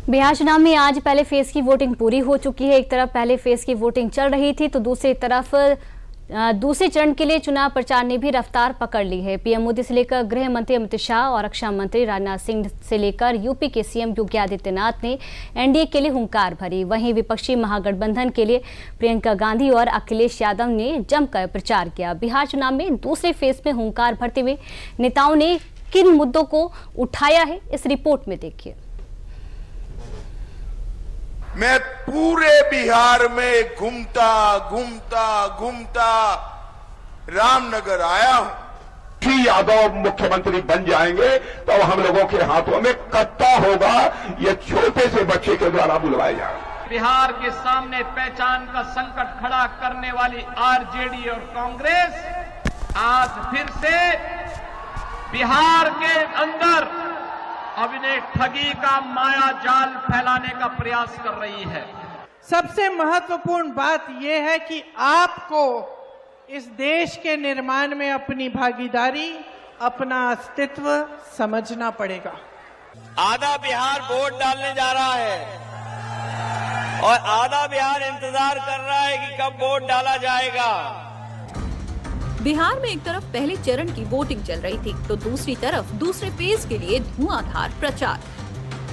बिहार चुनाव में आज पहले फेज की वोटिंग पूरी हो चुकी है। एक तरफ पहले फेज की वोटिंग चल रही थी तो दूसरी तरफ दूसरे चरण के लिए चुनाव प्रचार ने भी रफ्तार पकड़ ली है। पीएम मोदी से लेकर गृह मंत्री अमित शाह और रक्षा मंत्री राजनाथ सिंह से लेकर यूपी के सीएम योगी आदित्यनाथ ने एनडीए के लिए हुंकार भरी। वहीं विपक्षी महागठबंधन के लिए प्रियंका गांधी और अखिलेश यादव ने जमकर प्रचार किया। बिहार चुनाव में दूसरे फेज में हुंकार भरते हुए नेताओं ने किन मुद्दों को उठाया है, इस रिपोर्ट में देखिए। मैं पूरे बिहार में घूमता रामनगर आया हूं। श्री यादव मुख्यमंत्री बन जाएंगे तो हम लोगों के हाथों में कट्टा होगा, ये छोटे से बच्चे के द्वारा बुलवाए जाएंगे। बिहार के सामने पहचान का संकट खड़ा करने वाली आरजेडी और कांग्रेस आज फिर से बिहार के अंदर अभिनय ठगी का माया जाल फैलाने का प्रयास कर रही है। सबसे महत्वपूर्ण बात यह है कि आपको इस देश के निर्माण में अपनी भागीदारी, अपना अस्तित्व समझना पड़ेगा। आधा बिहार वोट डालने जा रहा है और आधा बिहार इंतजार कर रहा है कि कब वोट डाला जाएगा। बिहार में एक तरफ पहले चरण की वोटिंग चल रही थी तो दूसरी तरफ दूसरे फेज के लिए धुआंधार प्रचार।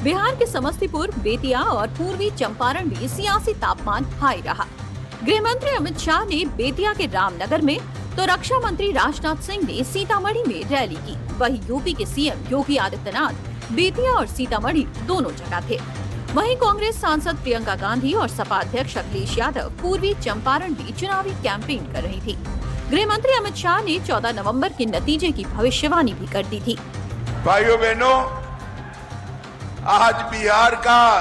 बिहार के समस्तीपुर, बेतिया और पूर्वी चंपारण में सियासी तापमान हाई रहा। गृह मंत्री अमित शाह ने बेतिया के रामनगर में तो रक्षा मंत्री राजनाथ सिंह ने सीतामढ़ी में रैली की। वहीं यूपी के सीएम योगी आदित्यनाथ बेतिया और सीतामढ़ी दोनों जगह थे। वहीं कांग्रेस सांसद प्रियंका गांधी और सपा अध्यक्ष अखिलेश यादव पूर्वी चंपारण में चुनावी कैंपेन कर रही थी। गृह मंत्री अमित शाह ने 14 नवंबर के नतीजे की भविष्यवाणी भी कर दी थी। भाइयों बहनों, आज बिहार का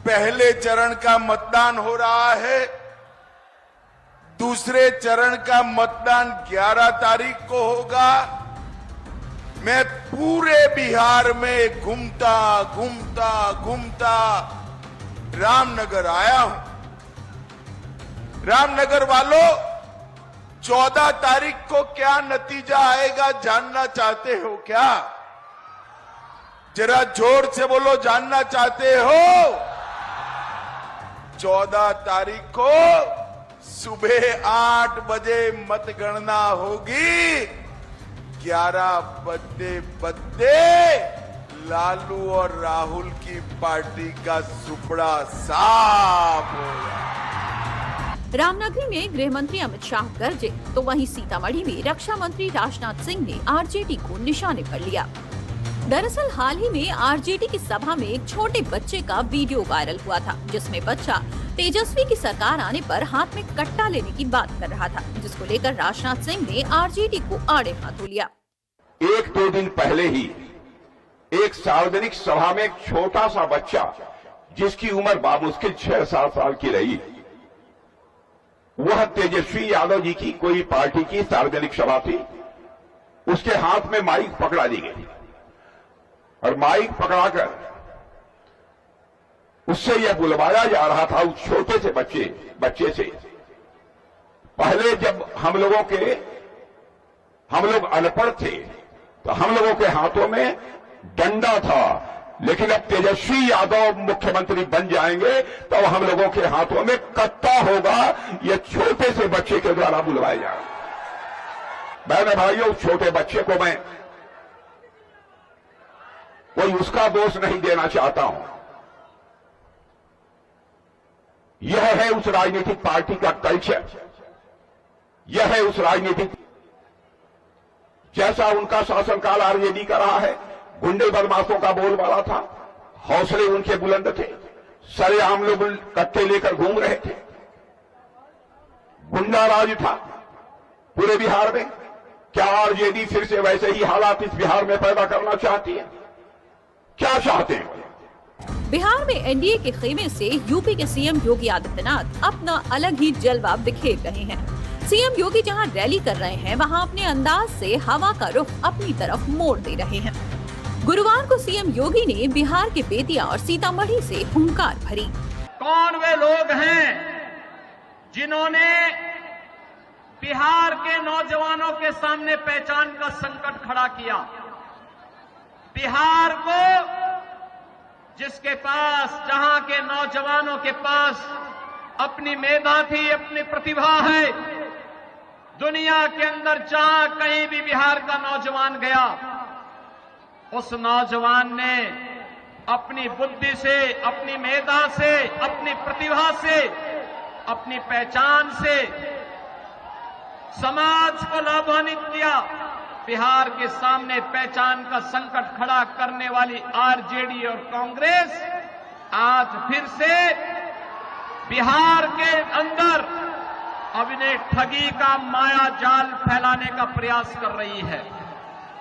पहले चरण का मतदान हो रहा है। दूसरे चरण का मतदान 11 तारीख को होगा। मैं पूरे बिहार में घूमता रामनगर आया हूं। रामनगर वालों, 14 तारीख को क्या नतीजा आएगा जानना चाहते हो क्या? जरा जोर से बोलो, जानना चाहते हो? 14 तारीख को सुबह 8 बजे मतगणना होगी। 11 बजते लालू और राहुल की पार्टी का सुपड़ा साफ होगा। रामनगरी में गृह मंत्री अमित शाह गरजे तो वहीं सीतामढ़ी में रक्षा मंत्री राजनाथ सिंह ने आरजेडी को निशाने पर लिया। दरअसल हाल ही में आरजेडी की सभा में एक छोटे बच्चे का वीडियो वायरल हुआ था, जिसमें बच्चा तेजस्वी की सरकार आने पर हाथ में कट्टा लेने की बात कर रहा था, जिसको लेकर राजनाथ सिंह ने आरजेडी को आड़े हाथों लिया। 1-2 दिन पहले ही एक सार्वजनिक सभा में एक छोटा सा बच्चा, जिसकी उम्र बामुश्किल 6-7 साल की रही, वह तेजस्वी यादव जी की कोई पार्टी की सार्वजनिक सभा थी, उसके हाथ में माइक पकड़ा दी गई और माइक पकड़ाकर उससे यह बुलवाया जा रहा था उस छोटे से बच्चे से। पहले जब हम लोग अनपढ़ थे तो हम लोगों के हाथों में डंडा था, लेकिन अब तेजस्वी यादव मुख्यमंत्री बन जाएंगे तो हम लोगों के हाथों में कट्टा होगा, ये छोटे से बच्चे के द्वारा बुलवाए जाएंगे। बहन भाइयों, छोटे बच्चे को मैं कोई उसका दोष नहीं देना चाहता हूं। यह है उस राजनीतिक पार्टी का कल्चर, यह है उस राजनीतिक, जैसा उनका शासनकाल आरजेडी का रहा है। गुंडे बदमाशों का बोलबाला था, हौसले उनके बुलंद थे, सरेआम लोग कट्टे लेकर घूम रहे थे, गुंडा राज था पूरे बिहार में। क्या आरजेडी फिर से वैसे ही हालात इस बिहार में पैदा करना चाहती है? क्या चाहते हैं? बिहार में एनडीए के खेमे से यूपी के सीएम योगी आदित्यनाथ अपना अलग ही जलवा बिखेर रहे हैं। सीएम योगी जहां रैली कर रहे हैं, वहां अपने अंदाज से हवा का रुख अपनी तरफ मोड़ दे रहे हैं। गुरुवार को सीएम योगी ने बिहार के बेतिया और सीतामढ़ी से हुंकार भरी। कौन वे लोग हैं जिन्होंने बिहार के नौजवानों के सामने पहचान का संकट खड़ा किया? बिहार को जिसके पास, जहां के नौजवानों के पास अपनी मेधा थी, अपनी प्रतिभा है, दुनिया के अंदर जहां कहीं भी बिहार का नौजवान गया, उस नौजवान ने अपनी बुद्धि से, अपनी मेधा से, अपनी प्रतिभा से, अपनी पहचान से समाज को लाभान्वित किया। बिहार के सामने पहचान का संकट खड़ा करने वाली आरजेडी और कांग्रेस आज फिर से बिहार के अंदर अब इन्हें ठगी का माया जाल फैलाने का प्रयास कर रही है।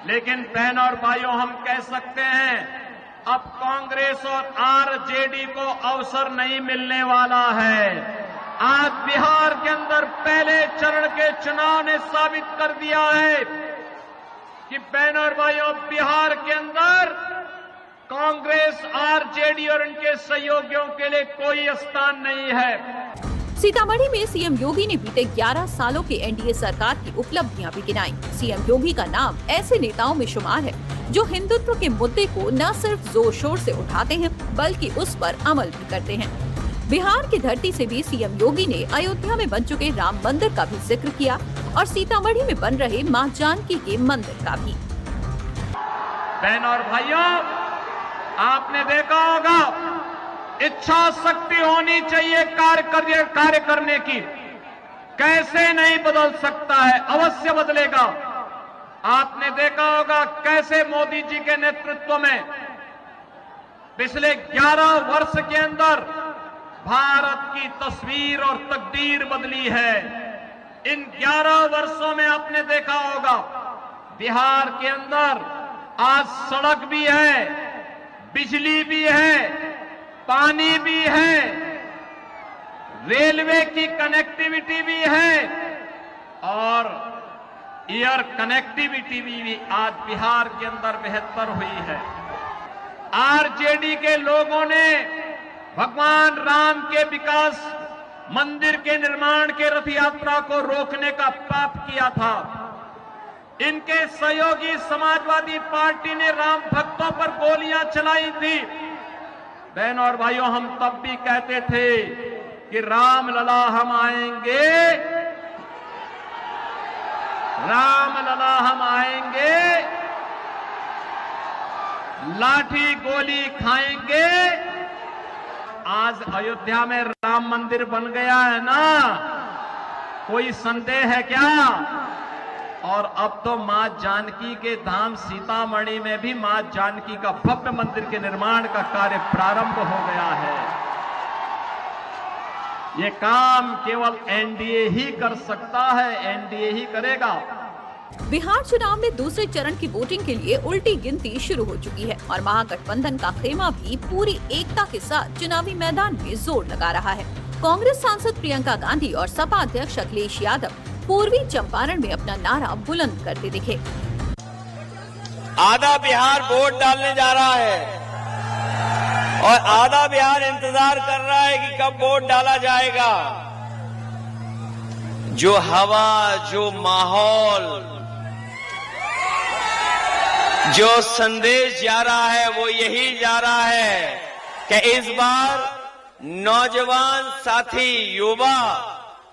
लेकिन बहनों और भाइयों, हम कह सकते हैं अब कांग्रेस और आरजेडी को अवसर नहीं मिलने वाला है। आज बिहार के अंदर पहले चरण के चुनाव ने साबित कर दिया है कि बहनों और भाइयों, बिहार के अंदर कांग्रेस, आरजेडी और उनके सहयोगियों के लिए कोई स्थान नहीं है। सीतामढ़ी में सीएम योगी ने बीते 11 सालों की एनडीए सरकार की उपलब्धियां भी गिनाई। सीएम योगी का नाम ऐसे नेताओं में शुमार है जो हिंदुत्व के मुद्दे को न सिर्फ जोर शोर से उठाते हैं बल्कि उस पर अमल भी करते हैं। बिहार की धरती से भी सीएम योगी ने अयोध्या में बन चुके राम मंदिर का भी जिक्र किया और सीतामढ़ी में बन रहे मां जानकी के मंदिर का भी। बहनों और भाइयों, आपने देखा होगा, इच्छा शक्ति होनी चाहिए कार्य करने की। कैसे नहीं बदल सकता है, अवश्य बदलेगा। आपने देखा होगा कैसे मोदी जी के नेतृत्व में पिछले 11 वर्ष के अंदर भारत की तस्वीर और तकदीर बदली है। इन 11 वर्षों में आपने देखा होगा बिहार के अंदर आज सड़क भी है, बिजली भी है, पानी भी है, रेलवे की कनेक्टिविटी भी है और एयर कनेक्टिविटी भी आज बिहार के अंदर बेहतर हुई है। आरजेडी के लोगों ने भगवान राम के विकास मंदिर के निर्माण के रथ यात्रा को रोकने का पाप किया था। इनके सहयोगी समाजवादी पार्टी ने राम भक्तों पर गोलियां चलाई थी। बहनों और भाइयों, हम तब भी कहते थे कि राम लला हम आएंगे, राम लला हम आएंगे, लाठी गोली खाएंगे। आज अयोध्या में राम मंदिर बन गया है ना, कोई संदेह है क्या? और अब तो मां जानकी के धाम सीतामढ़ी में भी मां जानकी का भव्य मंदिर के निर्माण का कार्य प्रारंभ हो गया है। ये काम केवल एनडीए ही कर सकता है, एनडीए ही करेगा। बिहार चुनाव में दूसरे चरण की वोटिंग के लिए उल्टी गिनती शुरू हो चुकी है और महागठबंधन का खेमा भी पूरी एकता के साथ चुनावी मैदान में जोर लगा रहा है। कांग्रेस सांसद प्रियंका गांधी और सपा अध्यक्ष अखिलेश यादव पूर्वी चंपारण में अपना नारा बुलंद करते दिखे। आधा बिहार वोट डालने जा रहा है और आधा बिहार इंतजार कर रहा है कि कब वोट डाला जाएगा। जो हवा, जो माहौल, जो संदेश जा रहा है वो यही जा रहा है कि इस बार नौजवान साथी, युवा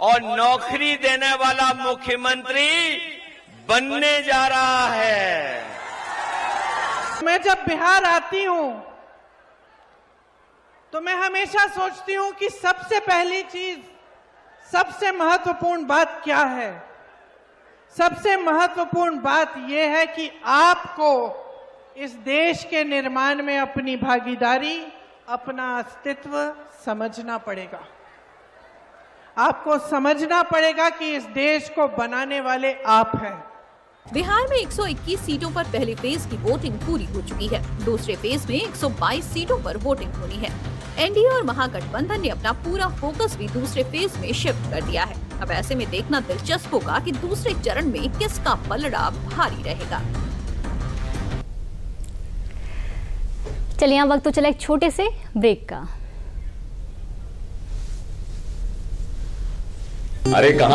और नौकरी देने वाला मुख्यमंत्री बनने जा रहा है। मैं जब बिहार आती हूं तो मैं हमेशा सोचती हूं कि सबसे पहली चीज, सबसे महत्वपूर्ण बात क्या है। सबसे महत्वपूर्ण बात यह है कि आपको इस देश के निर्माण में अपनी भागीदारी, अपना अस्तित्व समझना पड़ेगा। आपको समझना पड़ेगा कि इस देश को बनाने वाले आप हैं। बिहार में 121 सीटों पर पहले फेज की वोटिंग पूरी हो चुकी है। दूसरे फेज में 122 सीटों पर वोटिंग होनी है। एनडीए और महागठबंधन ने अपना पूरा फोकस भी दूसरे फेज में शिफ्ट कर दिया है। अब ऐसे में देखना दिलचस्प होगा कि दूसरे चरण में किसका पलड़ा भारी रहेगा। चलिए, यहाँ वक्त तो चला एक छोटे से ब्रेक का। अरे कहाँ